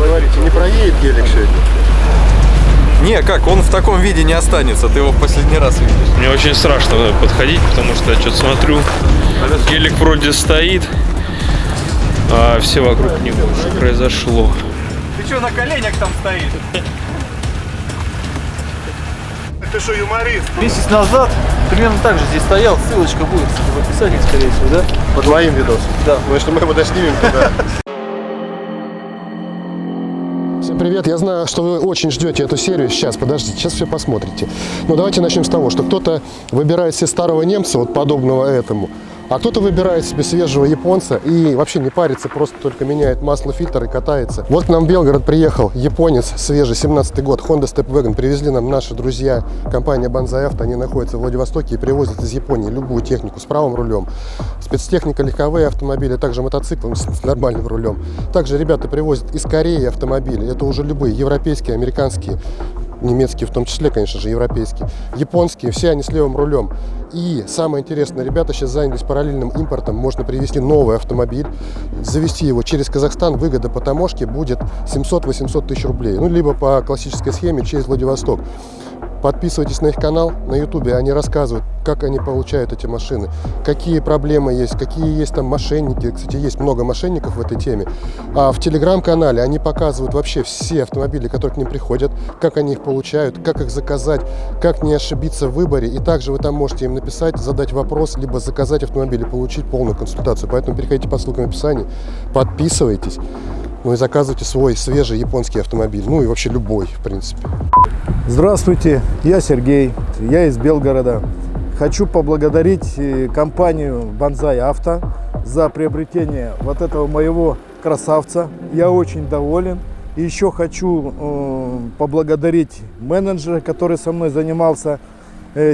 говорите, не проедет гелик сегодня? Не, как, он в таком виде не останется, ты его в последний раз видишь. Мне очень страшно подходить, потому что я что-то смотрю, гелик вроде стоит, а все вокруг него уже произошло. Ты что, на коленях там стоишь? Ты что, юморист? Месяц назад примерно так же здесь стоял, ссылочка будет в описании, скорее всего, да? По твоим видосам? Да. Ну, если мы его доснимем, то да. Всем привет, я знаю, что вы очень ждете эту серию. Сейчас, подождите, сейчас все посмотрите. Но давайте начнем с того, что кто-то выбирает себе старого немца, вот подобного этому, а кто-то выбирает себе свежего японца и вообще не парится, просто только меняет масло, фильтр и катается. Вот к нам в Белгород приехал японец свежий, 17-й год, Honda Stepwagon. Привезли нам наши друзья, компания Banzai Auto. Они находятся в Владивостоке и привозят из Японии любую технику с правым рулем. Спецтехника, легковые автомобили, также мотоциклы с нормальным рулем. Также ребята привозят из Кореи автомобили. Это уже любые, европейские, американские, немецкие в том числе, конечно же, европейские, японские, все они с левым рулем. И самое интересное, ребята сейчас занялись параллельным импортом. Можно привезти новый автомобиль, завести его через Казахстан. Выгода по таможке будет 700-800 тысяч рублей. Ну, либо по классической схеме через Владивосток. Подписывайтесь на их канал на ютубе, они рассказывают, как они получают эти машины, какие проблемы есть, какие есть там мошенники. Кстати, есть много мошенников в этой теме. А в телеграм-канале они показывают вообще все автомобили, которые к ним приходят, как они их получают, как их заказать, как не ошибиться в выборе. И также вы там можете им написать, задать вопрос, либо заказать автомобиль и получить полную консультацию. Поэтому переходите по ссылкам в описании, подписывайтесь, ну и заказывайте свой свежий японский автомобиль, ну и вообще любой, в принципе. Здравствуйте, я Сергей, я из Белгорода. Хочу поблагодарить компанию Banzai Auto за приобретение вот этого моего красавца. Я очень доволен. И еще хочу поблагодарить менеджера, который со мной занимался,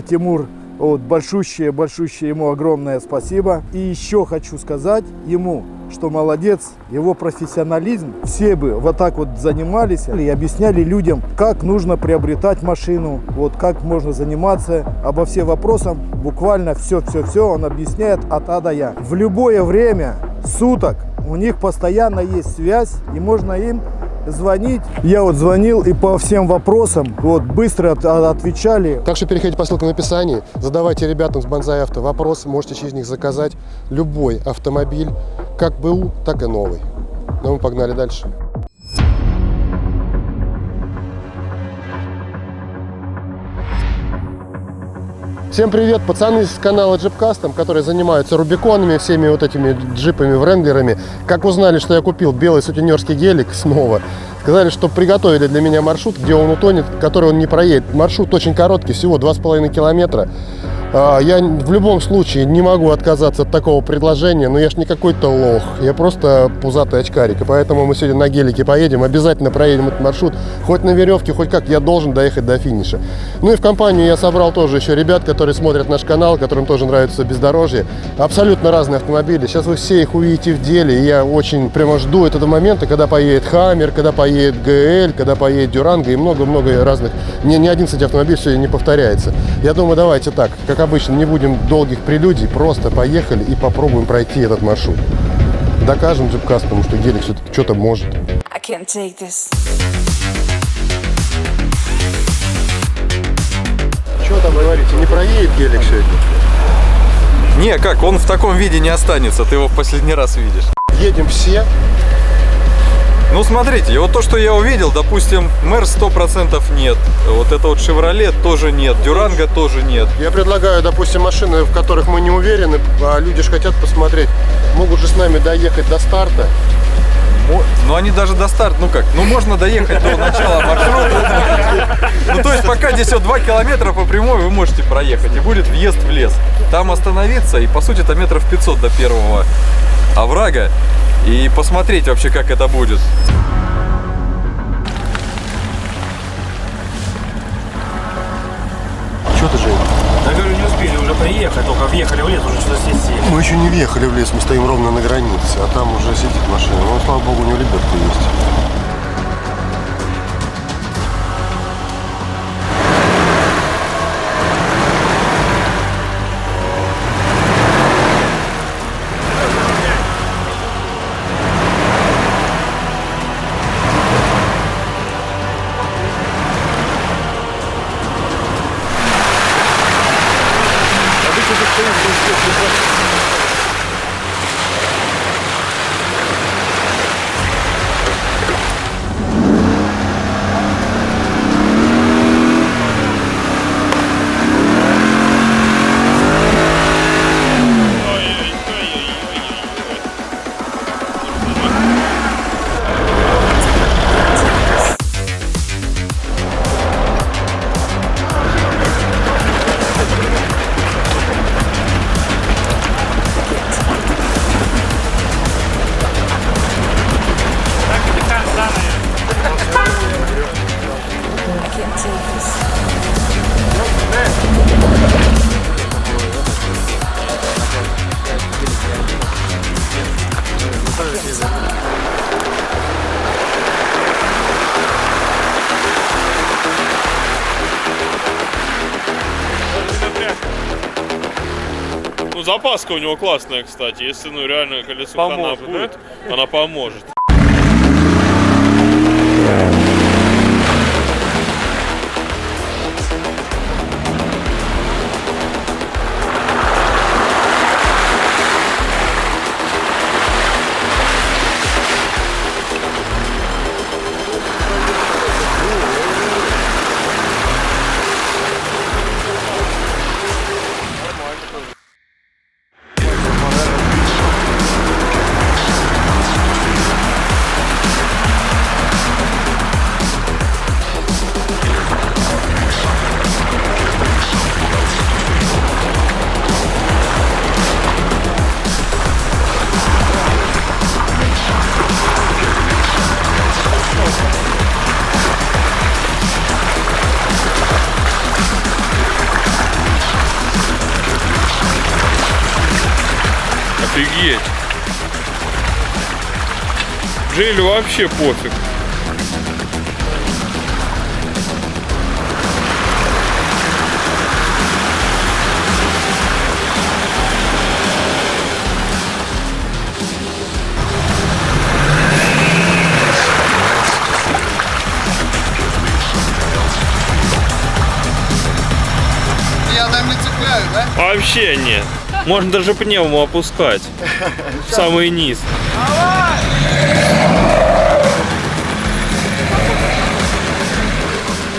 Тимур. Вот, большущее ему огромное спасибо. И еще хочу сказать ему, что молодец, его профессионализм. Все бы вот так вот занимались и объясняли людям, как нужно приобретать машину, вот как можно заниматься. Обо всех вопросах буквально все он объясняет от А до Я. В любое время суток у них постоянно есть связь, и можно им звонить. Я вот звонил, и по всем вопросам вот быстро отвечали. Так что переходите по ссылкам в описании, задавайте ребятам с Banzai Auto вопросы, можете через них заказать любой автомобиль, как БУ, так и новый. Ну, мы погнали дальше. Всем привет, пацаны из канала Jeep Custom, которые занимаются рубиконами, всеми вот этими джипами, вренглерами. Как узнали, что я купил белый сутенерский гелик снова, сказали, что приготовили для меня маршрут, где он утонет, который он не проедет. Маршрут очень короткий, всего 2,5 километра. Я в любом случае не могу отказаться от такого предложения, но я ж не какой-то лох, я просто пузатый очкарик, и поэтому мы сегодня на гелике поедем, обязательно проедем этот маршрут, хоть на веревке, хоть как, я должен доехать до финиша. Ну и в компанию я собрал тоже еще ребят, которые смотрят наш канал, которым тоже нравится бездорожье, абсолютно разные автомобили, сейчас вы все их увидите в деле, и я очень прямо жду этого момента, когда поедет Хаммер, когда поедет ГЛ, когда поедет Дюранго и много-много разных, ни один, кстати, автомобиль сегодня не повторяется. Я думаю, давайте так, как обычно, не будем долгих прелюдий, просто поехали и попробуем пройти этот маршрут. Докажем Jeep Custom, что гелик все-таки что-то может. Что там говорите, не проедет гелик сегодня? Не, как, он в таком виде не останется, ты его в последний раз видишь. Едем все. Ну, смотрите, вот то, что я увидел, допустим, Мерс 100% нет. Вот это вот Шевроле тоже нет, Дюранго тоже нет. Я предлагаю, допустим, машины, в которых мы не уверены, а люди же хотят посмотреть, могут же с нами доехать до старта. Ну, они даже до старта, ну как, ну можно доехать до начала маршрута. Ну, то есть, пока здесь вот 2 километра по прямой вы можете проехать, и будет въезд в лес. Там остановиться, и по сути это метров 500 до первого оврага. И посмотреть вообще, как это будет. Что ты, Жень? Я говорю, не успели уже приехать, только въехали в лес, уже что-то здесь сели. Мы еще не въехали в лес, мы стоим ровно на границе, а там уже сидит машина. Ну, слава богу, у него лебедка есть. запаска у него классная, кстати. Если, ну, реально колесо Поможет, хана будет, она поможет. Офигеть. Джилю вообще пофиг. Я там не цепляю, да? Вообще нет. Можно даже пневму опускать в самый низ.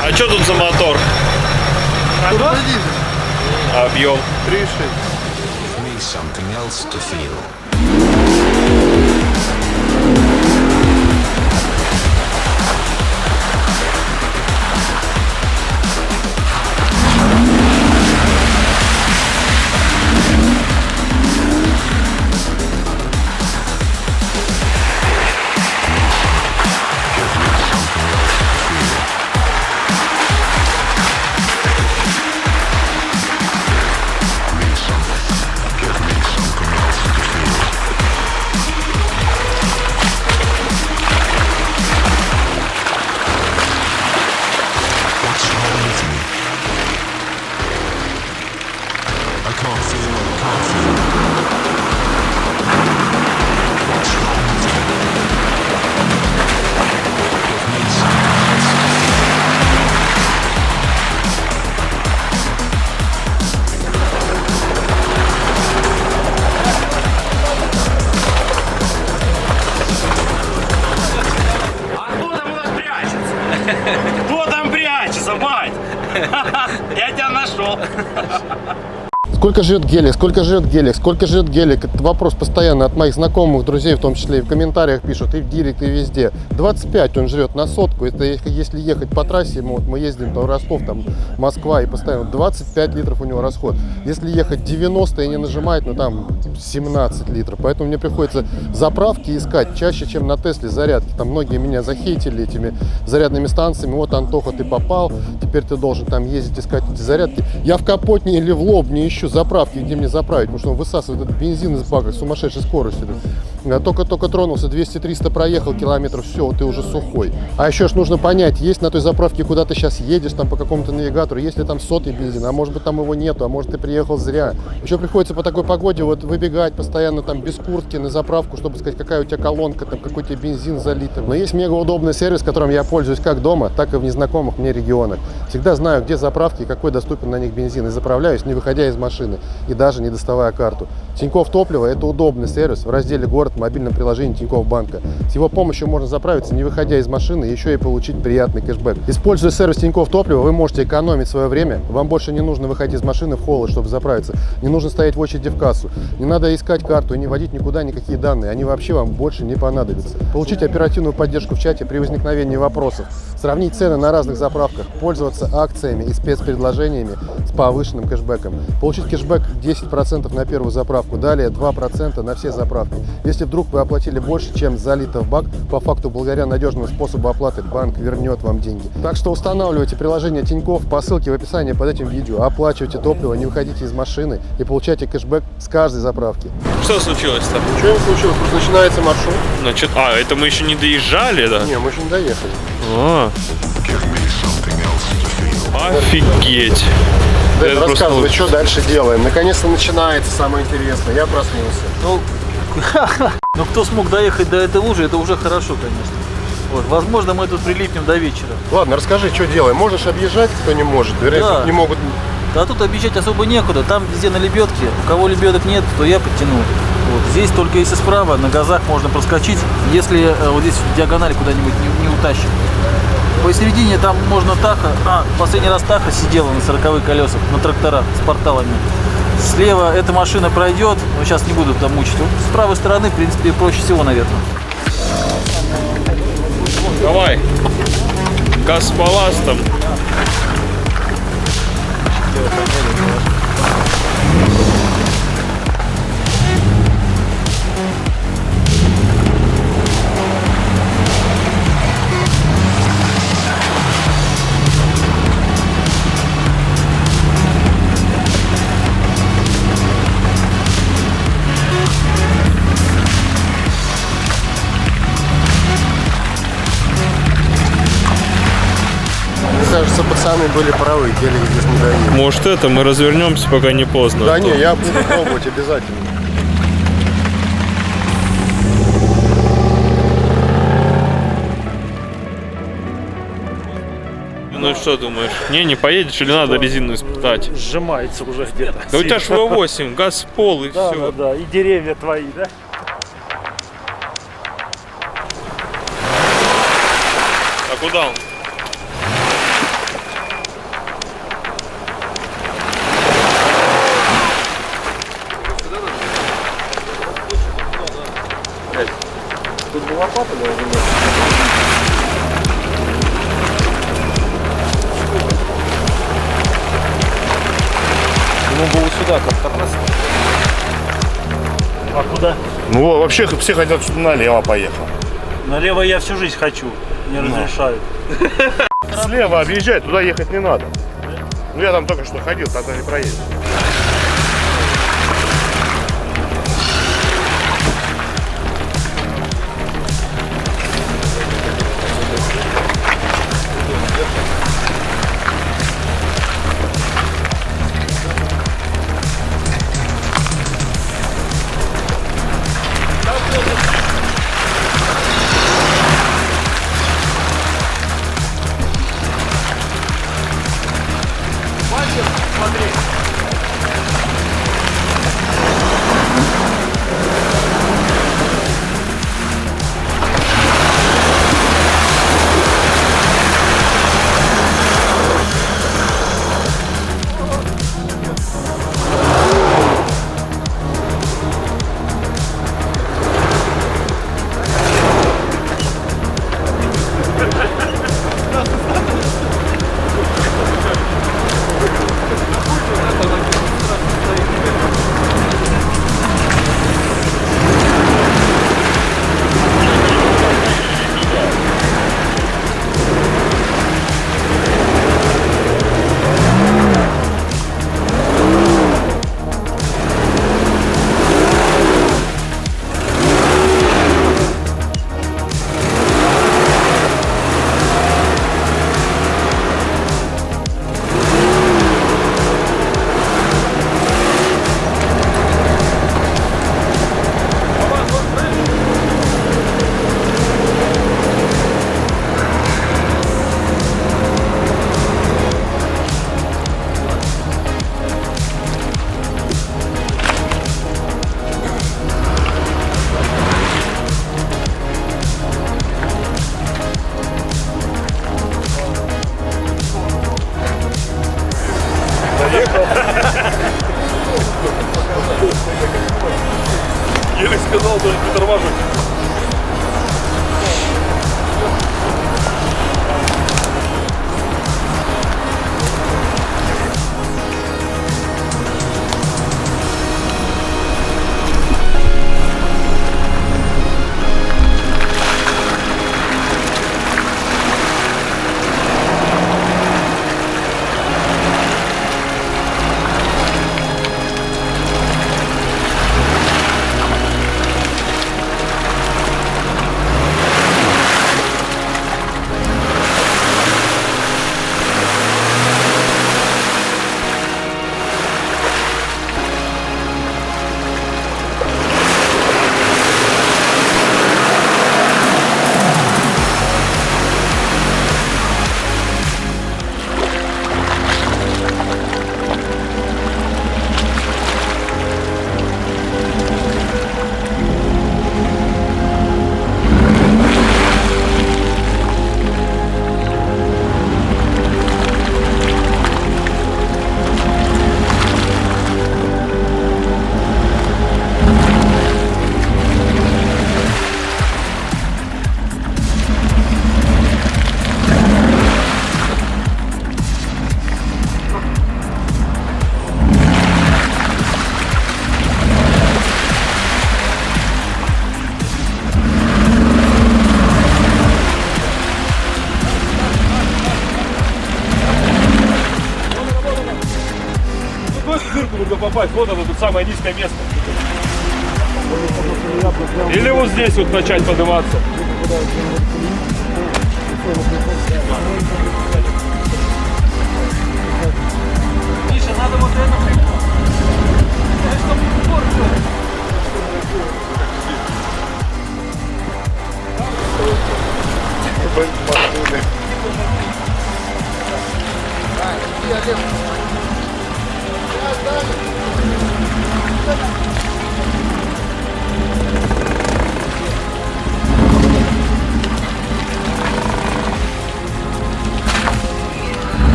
А что тут за мотор? Объем. 3,6. Кто там прячется, мать? Я тебя нашел. Сколько живет гелик, сколько живет гелик, сколько живет гелик? Это вопрос постоянно от моих знакомых, друзей, в том числе и в комментариях пишут, и в директ, и везде. 25 он жрет на сотку. Это если ехать по трассе, мы ездим там Ростов, там Москва, и постоянно 25 литров у него расход. Если ехать 90 и не нажимать, ну там 17 литров. Поэтому мне приходится заправки искать чаще, чем на Тесле зарядки. Там многие меня захейтили этими зарядными станциями. Вот, Антоха, ты попал, теперь ты должен там ездить искать эти зарядки. Я в Капотне или в Лобне ищу заправки, где мне заправить, потому что он высасывает этот бензин из бака с сумасшедшей скоростью. Только тронулся, 200-300 проехал километров, все, ты уже сухой. А еще ж нужно понять, есть на той заправке, куда ты сейчас едешь, там по какому-то навигатору, если там сотый бензин, а может быть там его нету, а может ты приехал зря. Еще приходится по такой погоде вот выбегать постоянно там без куртки на заправку, чтобы сказать, какая у тебя колонка, там какой тебе бензин залит. Но есть мега удобный сервис, которым я пользуюсь как дома, так и в незнакомых мне регионах. Всегда знаю, где заправки и какой доступен на них бензин, и заправляюсь, не выходя из машины и даже не доставая карту. Тинькофф Топливо — это удобный сервис в разделе «Город» в мобильном приложении Тинькофф Банка. С его помощью можно заправиться, не выходя из машины, и еще и получить приятный кэшбэк. Используя сервис Тинькофф Топливо, вы можете экономить свое время. Вам больше не нужно выходить из машины в холод, чтобы заправиться. Не нужно стоять в очереди в кассу. Не надо искать карту и не вводить никуда никакие данные. Они вообще вам больше не понадобятся. Получить оперативную поддержку в чате при возникновении вопросов. Сравнить цены на разных заправках. Пользоваться акциями и спецпредложениями с повышенным кэшбэком. Получить кэшбэк 10% на первую заправку. Далее 2% на все заправки. Если вдруг вы оплатили больше, чем залито в бак, по факту благодаря надежному способу оплаты банк вернет вам деньги. Так что устанавливайте приложение Тинькофф по ссылке в описании под этим видео. Оплачивайте топливо, не выходите из машины и получайте кэшбэк с каждой заправки. Что случилось-то? Ничего не случилось, просто начинается маршрут. Значит, это мы еще не доезжали, да? Не, мы еще не доехали. А. Give me something else to feel. Офигеть. Дэн, Это просто рассказывай, что дальше делаем. Наконец-то начинается самое интересное. Я проснулся. Ну, кто смог доехать до этой лужи, это уже хорошо, конечно. Вот, возможно, мы тут прилипнем до вечера. Ладно, расскажи, что делаем. Можешь объезжать, кто не может. Вернее, Да. кто не могут. А тут объезжать особо некуда. Там везде на лебедке. У кого лебедок нет, то я подтяну. Вот. Здесь только если справа, на газах можно проскочить, если вот здесь в диагонали куда-нибудь не утащит. Посередине там можно Таха. Последний раз Таха сидела на 40-х колесах, на тракторах с порталами. Слева эта машина пройдет, но сейчас не буду там мучить. Вот с правой стороны, в принципе, проще всего, наверное. Давай. Газ с балластом. Кажется, пацаны были правы, гелик здесь не дают. Может это, мы развернемся, пока не поздно. Да не, я буду пробовать обязательно. Ну что думаешь? Не поедешь или надо резину испытать? Сжимается уже где-то. Да у тебя ж V8, газ в пол и Да, все. да, да. И деревья твои, да? А куда он? Тут была папа, да, уже нет? Ему было сюда как-то раз. А куда? Ну, вообще все хотят, чтобы налево поехал. Налево я всю жизнь хочу. Не разрешают. Слева объезжать, туда ехать не надо. Ну, я там только что ходил, тогда не проедешь. попасть вот это тут самое низкое место. Или вот здесь вот начать подниматься. Миша, надо вот это.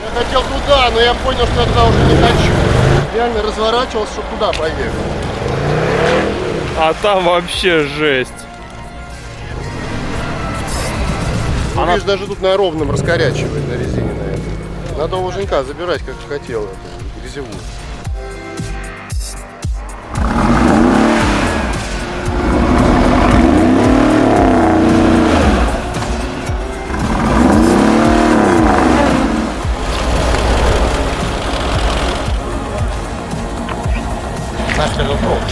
Я хотел туда, но я понял, что я туда уже не хочу. Реально разворачивался, чтобы туда поехать. А там вообще жесть. Ну, видишь, даже тут на ровном раскорячивает на резине на этом. Надо у Женька забирать, как хотел, эту грязевую.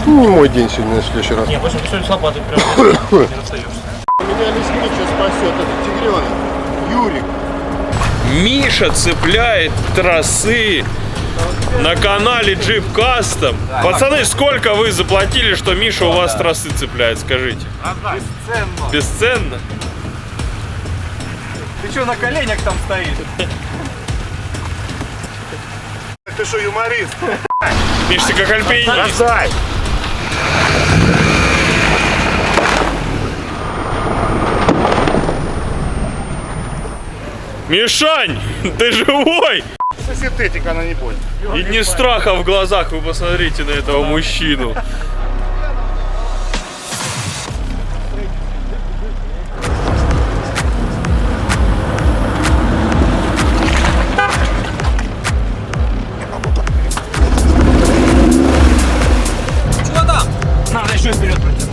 Ну, не мой день сегодня, на следующий раз. Не, больше все с лопатой прям не расстаешься. Меня лесничий спасет, этот тигренок, Юрик. Миша цепляет тросы на канале Jeep Custom. Пацаны, сколько вы заплатили, что Миша у вас тросы цепляет, скажите? Бесценно. Бесценно? Ты что, на коленях там стоишь? Ты что, юморист? Миш, ты как альпинист. Бросай! Мишань, ты живой? Синтетика, она не будет. И не страха в глазах, вы посмотрите на этого мужчину. Надо еще вперед протянуть.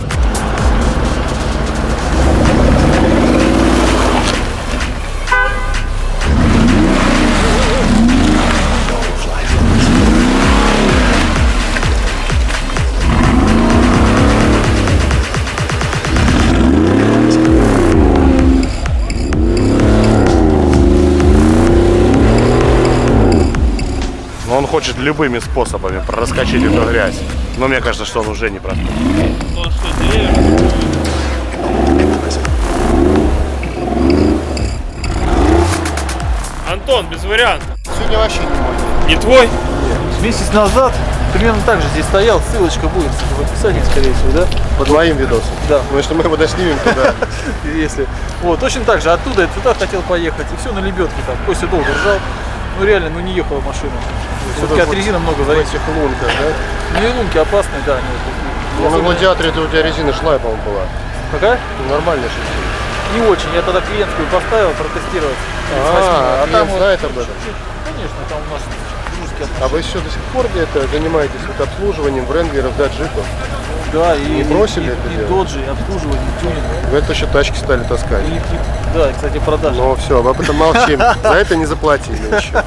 Но он хочет любыми способами проскочить эту грязь. Но мне кажется, что он уже не простой. Он что, деревья? Антон, без вариантов. Сегодня вообще не мой день. Не твой? Месяц назад примерно так же здесь стоял, ссылочка будет в описании, скорее всего, да? Под моим видосом. Да. Потому что мы его доснимем туда. Если. Вот, точно так же, оттуда я туда хотел поехать, и все на лебедке там. Костя долго ржал. Ну реально, ну не ехала машина. Все-таки от резины много В зависит. этих лунках, да? Ну и лунки опасные, да. Ну, на гладиаторе у тебя резина шла, по-моему, была. Какая? Нормальная резина. Не очень. Я тогда клиентскую поставил протестировать. А клиент знает об этом? Конечно, там у нас дружеские А вы еще до сих пор это занимаетесь вот обслуживанием Вренглеров, да, джипов? Да, и Не бросили это и дело? доджи, и обслуживание, и тюнинг. Вы это еще тачки стали таскать. Да, и, кстати, продажи. Ну все, об этом молчим. За это не заплатили еще.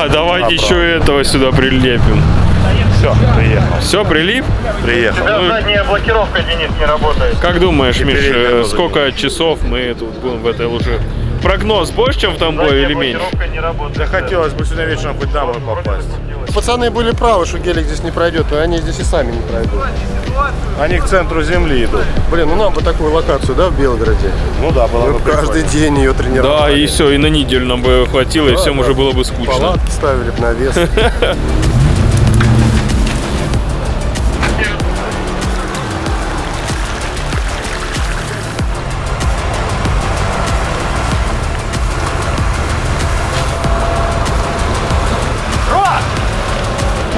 А, давайте еще этого сюда прилепим. Все, приехал. Все, прилип? Приехал. Ну, Задняя блокировка, Денис, не работает. как думаешь, передняя Миш, тоже сколько часов мы тут будем в этой луже? Прогноз больше, чем в Тамбове или меньше? Не работает. Да хотелось бы сегодня вечером хоть домой попасть. Пацаны были правы, что гелик здесь не пройдет, и они здесь и сами не пройдут. Они к центру земли идут. Блин, ну нам бы такую локацию, да, в Белгороде? Ну да, было Мы бы бы каждый прикольно. день ее тренировали. Да, и все, и на неделю нам бы хватило, и всем уже было бы скучно. Палатки ставили бы навес.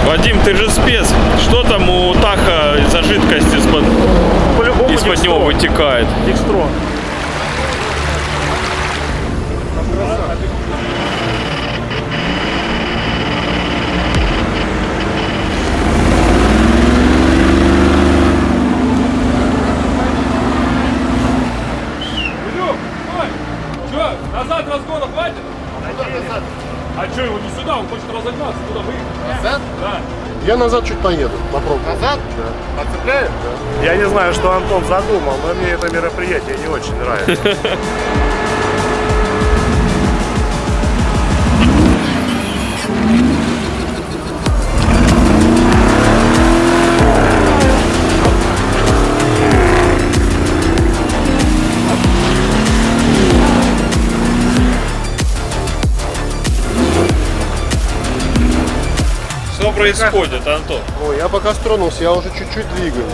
Вадим, ты же спец. Что там у Таха за жидкость По-любому из-под него вытекает? Декстрон. Че, назад разгона хватит? А что, его не сюда, он хочет разогнаться, туда выехать. Назад? Да. Я назад чуть поеду, попробую. Назад? Да. Подцепляет? Да. Я не знаю, что Антон задумал, но мне это мероприятие не очень нравится. Что происходит, Антон? Ой, я пока стронулся, я уже чуть-чуть двигаюсь.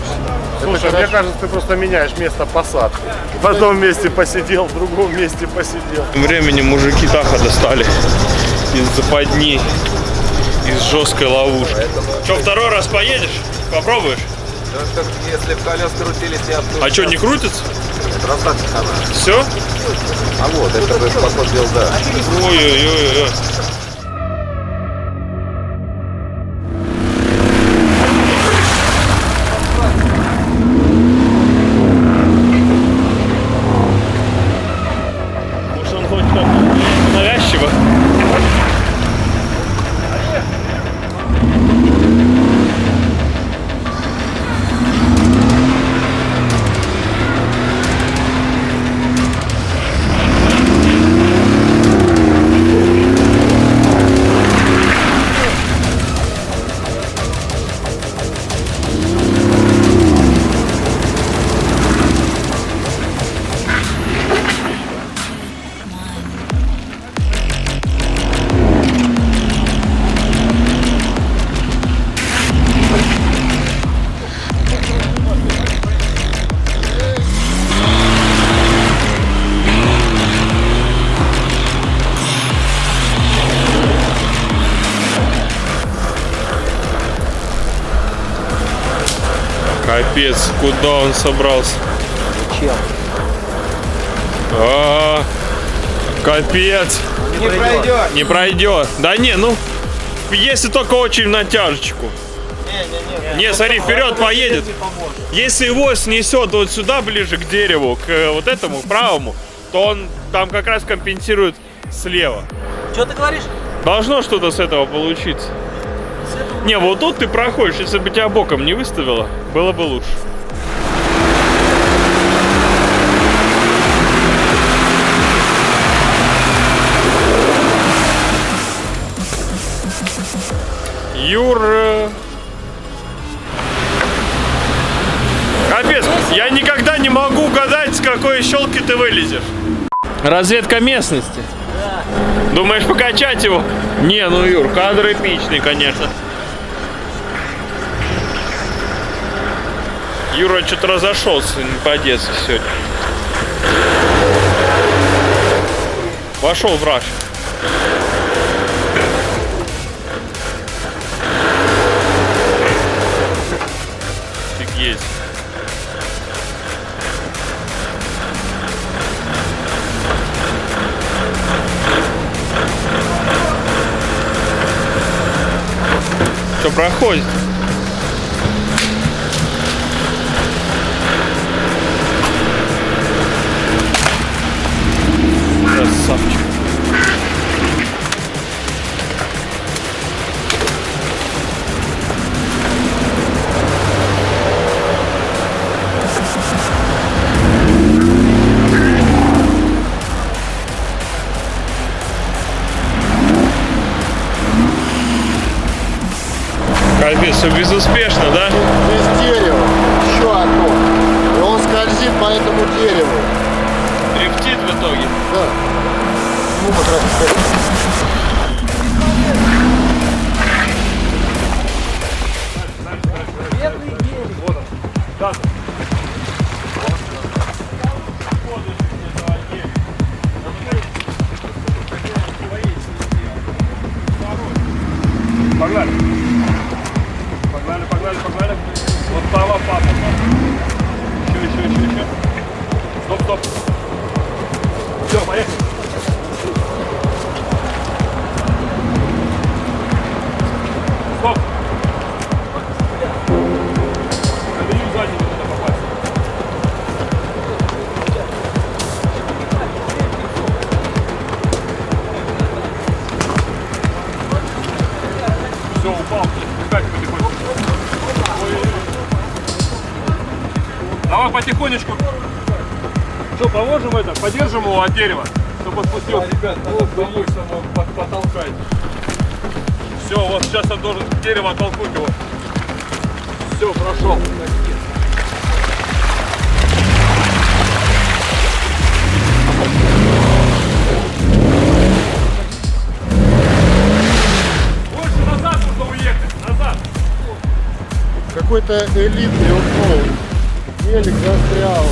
Слушай, мне кажется, ты просто меняешь место посадки. В одном месте посидел, в другом месте посидел. Тем временем мужики Таха достали из западни, из жесткой ловушки. Что, второй раз поедешь? Попробуешь? Если в колес крутились, я А что, не крутится? Достаточно надо. Все? А вот, это бы походил, да. Ой-ой-ой. Может, он хоть так навязчиво? Капец, куда он собрался? Зачем? Капец. Не пройдет. Не пройдет. Да не, ну, если только очень в натяжечку. Не, смотри, вперед поедет. Если его снесет вот сюда, ближе к дереву, к вот этому, к правому, то он там как раз компенсирует слева. Что ты говоришь? Должно что-то с этого получиться. Не, вот тут ты проходишь, если бы тебя боком не выставило, было бы лучше. Юр... Капец, я никогда не могу угадать, с какой щелки ты вылезешь. Разведка местности. Думаешь покачать его? Не, ну Юр, кадр эпичный, конечно. Юра что-то разошелся не по-детски сегодня. Вошел в раш. Офигеть. Что проходит? Красавчик. пытался безуспешно, да? Здесь дерево, еще одно. И он скользит по этому дереву. Дрифтит в итоге. Да. Ну, как раз таки. Погнали. Погнали, погнали, погнали. Вот папа, папа. Еще. Стоп, стоп. Все, поехали. Стоп. Надо ее сзади туда попасть. Все, упал. Пускайте потихонечку. Давай потихонечку. Что, положим это? Подержим его от дерева, чтобы он спустился. Ребят, надо боюсь потолкать. Все, вот сейчас он должен дерево оттолкнуть его. Все, прошел. Больше назад нужно уехать. Назад. Какой-то элитный уклон. Велик застрял.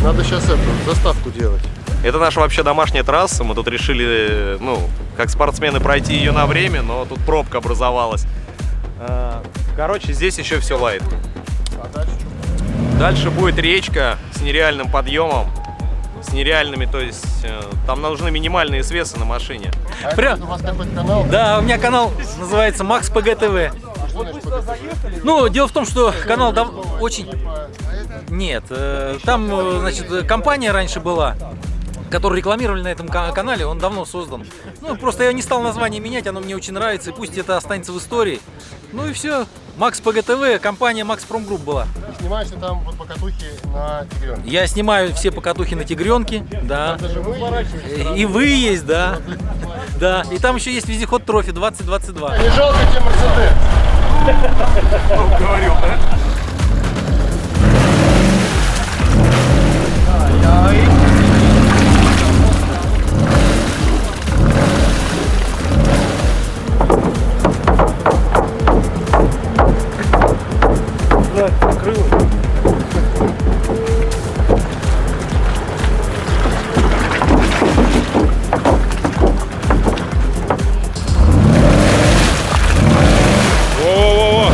Надо сейчас заставку делать. Это наша вообще домашняя трасса. Мы тут решили, ну, как спортсмены, пройти ее на время, но тут пробка образовалась. Короче, здесь еще все лайт. А дальше что? Дальше будет речка с нереальным подъемом. С нереальными, то есть там нужны минимальные свесы на машине. А Прям- это у вас какой-то канал? Да, у меня канал называется Макс ПГТВ. А что значит ПГТВ? Ну, дело в том, что канал очень... Нет, там, значит, компания раньше была, которую рекламировали на этом канале, он давно создан. Ну, просто я не стал название менять, оно мне очень нравится, и пусть это останется в истории. Ну и все. Макс ПГТВ, компания Макс Промгрупп была. Ты снимаешься там вот покатухи на тигренке. Я снимаю все покатухи на тигренке, да. Это же вы ездите. И вы есть, да. Да, и там еще есть вездеход Трофи 2022. Не жалко тебе Мерседес. Говорил, да? Во-во-во-во.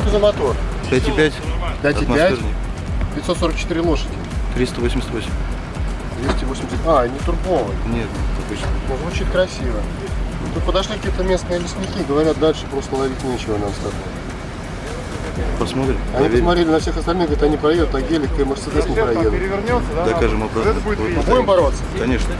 Что за мотор? 5,5. 5,5? 544 лошади. 388. 280. А, не турбовый. Нет, обычно. Ну, звучит красиво. Тут подошли какие-то местные лесники, говорят, дальше просто ловить нечего нам с тобой. Посмотрим. Они проверим. посмотрели на всех остальных, говорят, они проедут, а гелик и Мерседес не проедут. Докажем обратно. Будем бороться? Конечно.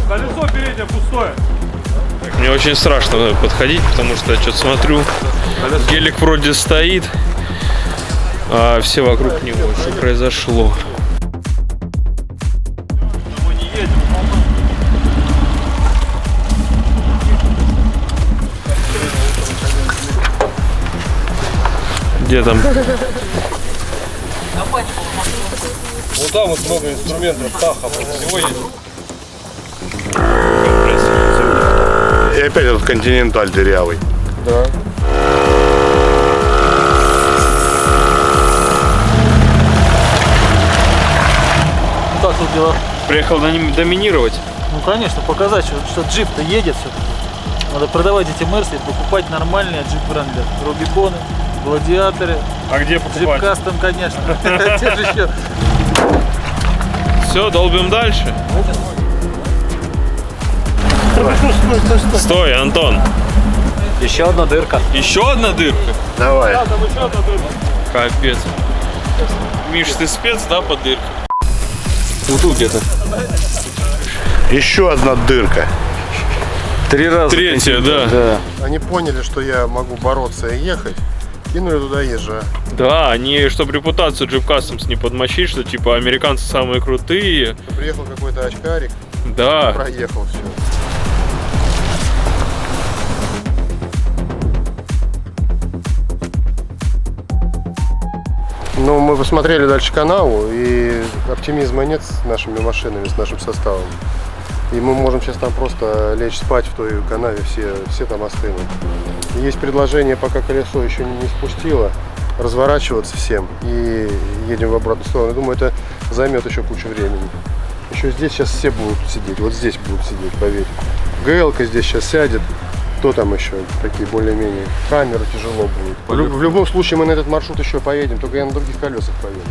Колесо переднее пустое. Мне очень страшно подходить, потому что я что-то смотрю, гелик вроде стоит, а все вокруг него. Что произошло? Мы не едем. Где там? Вот там вот много инструментов, таха, всего есть. И опять этот континенталь дырявый. Да. Как тут дела? Приехал на ним доминировать. Ну, конечно, показать, что джип-то едет все-таки. Надо продавать эти Мерсы и покупать нормальные джип-бренды. Рубиконы, Гладиаторы, А где покупать? джип-кастом, конечно. Те же еще. Все, долбим дальше. Стой, Антон. Еще одна дырка. Еще одна дырка? Давай. Капец. Миш, ты спец, да, по дыркам? Вот тут где-то. Еще одна дырка. 3 раза. Третья, да. Да. Они поняли, что я могу бороться и ехать, кинули туда ежа. Да, они, чтобы репутацию Jeep Customs не подмочить, что типа американцы самые крутые. Приехал какой-то очкарик, Да. проехал все. Ну, мы посмотрели дальше канаву, и оптимизма нет с нашими машинами, с нашим составом. И мы можем сейчас там просто лечь спать в той канаве, все там остынут. И есть предложение, пока колесо еще не спустило, разворачиваться всем и едем в обратную сторону. Я думаю, это займет еще кучу времени. Еще здесь сейчас все будут сидеть, вот здесь будут сидеть, поверь. ГЛ-ка здесь сейчас сядет. Кто там еще? Такие более-менее. Камеру тяжело будет. В любом случае мы на этот маршрут еще поедем, только я на других колесах поеду.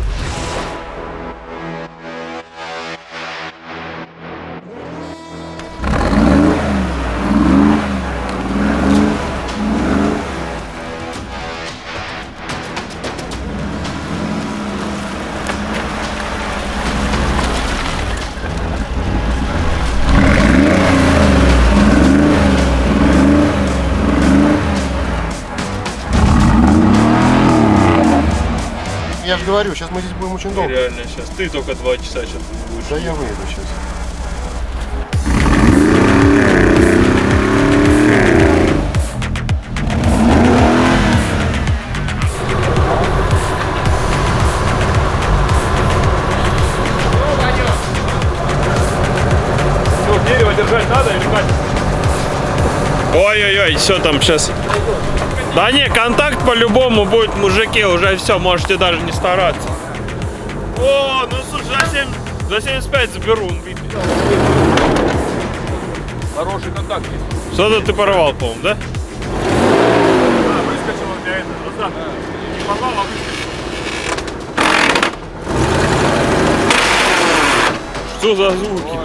Я же говорю, сейчас мы здесь будем очень долго. Реально, сейчас ты только 2 часа сейчас будешь. Да я выеду сейчас. Что, дерево держать надо или как? Ой-ой-ой, все там сейчас. Да не, контакт по-любому будет, мужики, уже все, можете даже не стараться. О, ну слушай, за 75 заберу, он битый. Хороший контакт есть. Что-то ты порвал, по-моему, да? Да, выскочил он для этого. Назад. Не порвал, а выскочил. Что за звуки?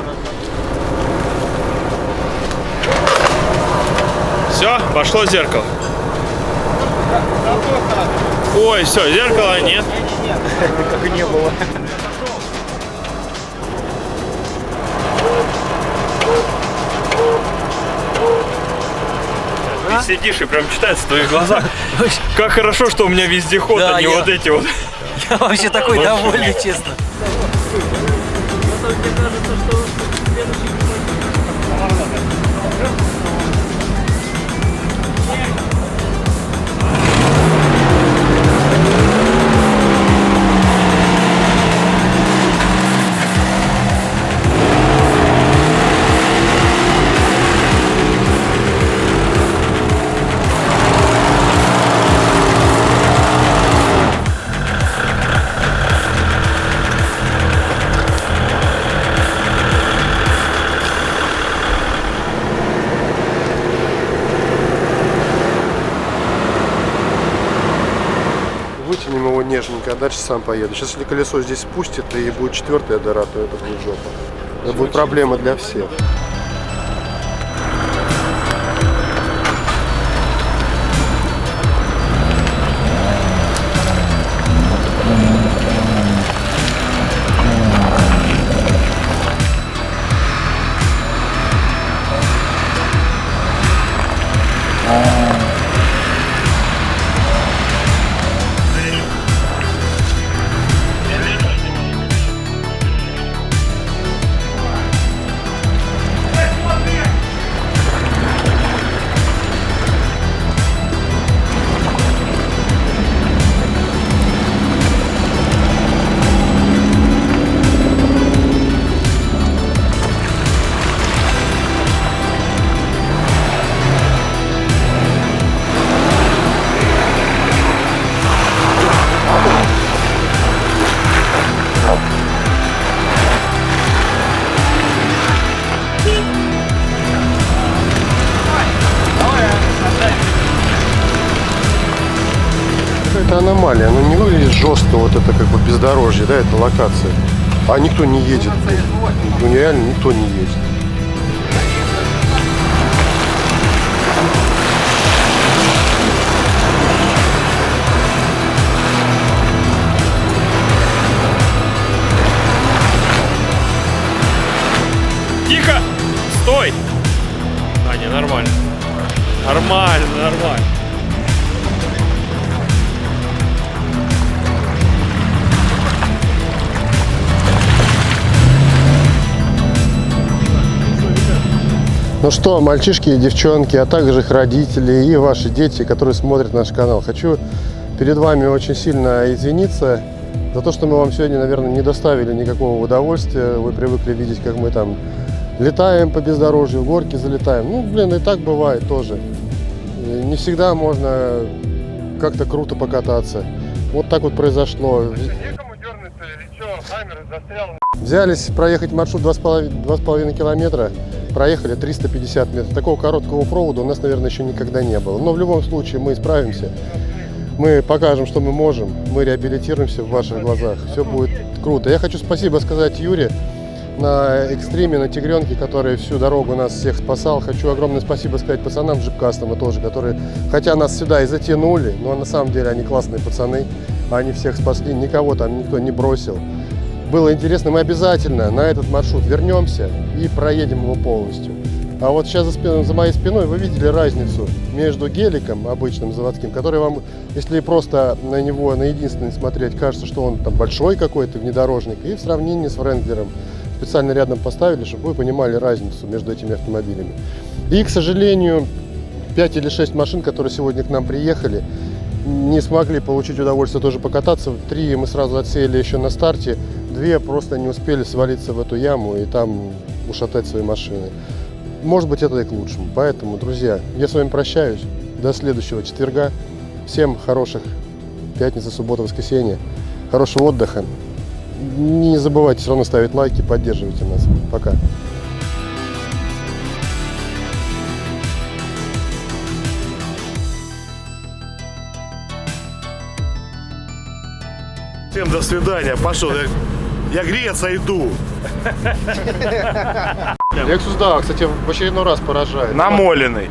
Все, пошло зеркало. Ой, все, зеркала нет. Как и не было. Ты сидишь и прям читается в твоих глазах. Как хорошо, что у меня вездеход, Да, а не я- вот эти вот. Я вообще такой довольный, честно. Вытянем его нежненько, а дальше сам поеду. Сейчас, если колесо здесь спустит и будет 4-я дыра, то это будет жопа. Это будет проблема для всех. какая-то аномалия. Оно не выглядит жестко, вот это как бы бездорожье, да, это локация. А никто не едет. Ну реально никто не едет. Тихо! Стой! А, не, нормально. Нормально, нормально. Ну что, мальчишки и девчонки, а также их родители и ваши дети, которые смотрят наш канал. Хочу перед вами очень сильно извиниться за то, что мы вам сегодня, наверное, не доставили никакого удовольствия. Вы привыкли видеть, как мы там летаем по бездорожью, в горки залетаем. Ну, блин, и так бывает тоже. И не всегда можно как-то круто покататься. Вот так вот произошло. Взялись проехать маршрут 2,5 километра, проехали 350 метров. Такого короткого провода у нас, наверное, еще никогда не было. Но в любом случае мы справимся. Мы покажем, что мы можем. Мы реабилитируемся в ваших глазах. Все будет круто. Я хочу спасибо сказать Юре на экстриме, на Тигренке, который всю дорогу нас всех спасал. Хочу огромное спасибо сказать пацанам Jeep Custom тоже, которые, хотя нас сюда и затянули, но на самом деле они классные пацаны. Они всех спасли, никого там никто не бросил. Было интересно, мы обязательно на этот маршрут вернемся и проедем его полностью. А вот сейчас за моей спиной вы видели разницу между геликом обычным заводским, который вам, если просто на него, на единственный смотреть, кажется, что он там большой какой-то внедорожник, и в сравнении с Вренглером специально рядом поставили, чтобы вы понимали разницу между этими автомобилями. И, к сожалению, 5 или 6 машин, которые сегодня к нам приехали, не смогли получить удовольствие тоже покататься. 3 мы сразу отсеяли еще на старте, 2 просто не успели свалиться в эту яму и там ушатать свои машины. Может быть, это и к лучшему. Поэтому, друзья, я с вами прощаюсь. До следующего четверга. Всем хороших пятницы, суббота, воскресенье. Хорошего отдыха. Не забывайте все равно ставить лайки, поддерживайте нас. Пока. Всем до свидания. Пошел. Я греться иду. Lexus, да, кстати, в очередной раз поражает. Намоленный.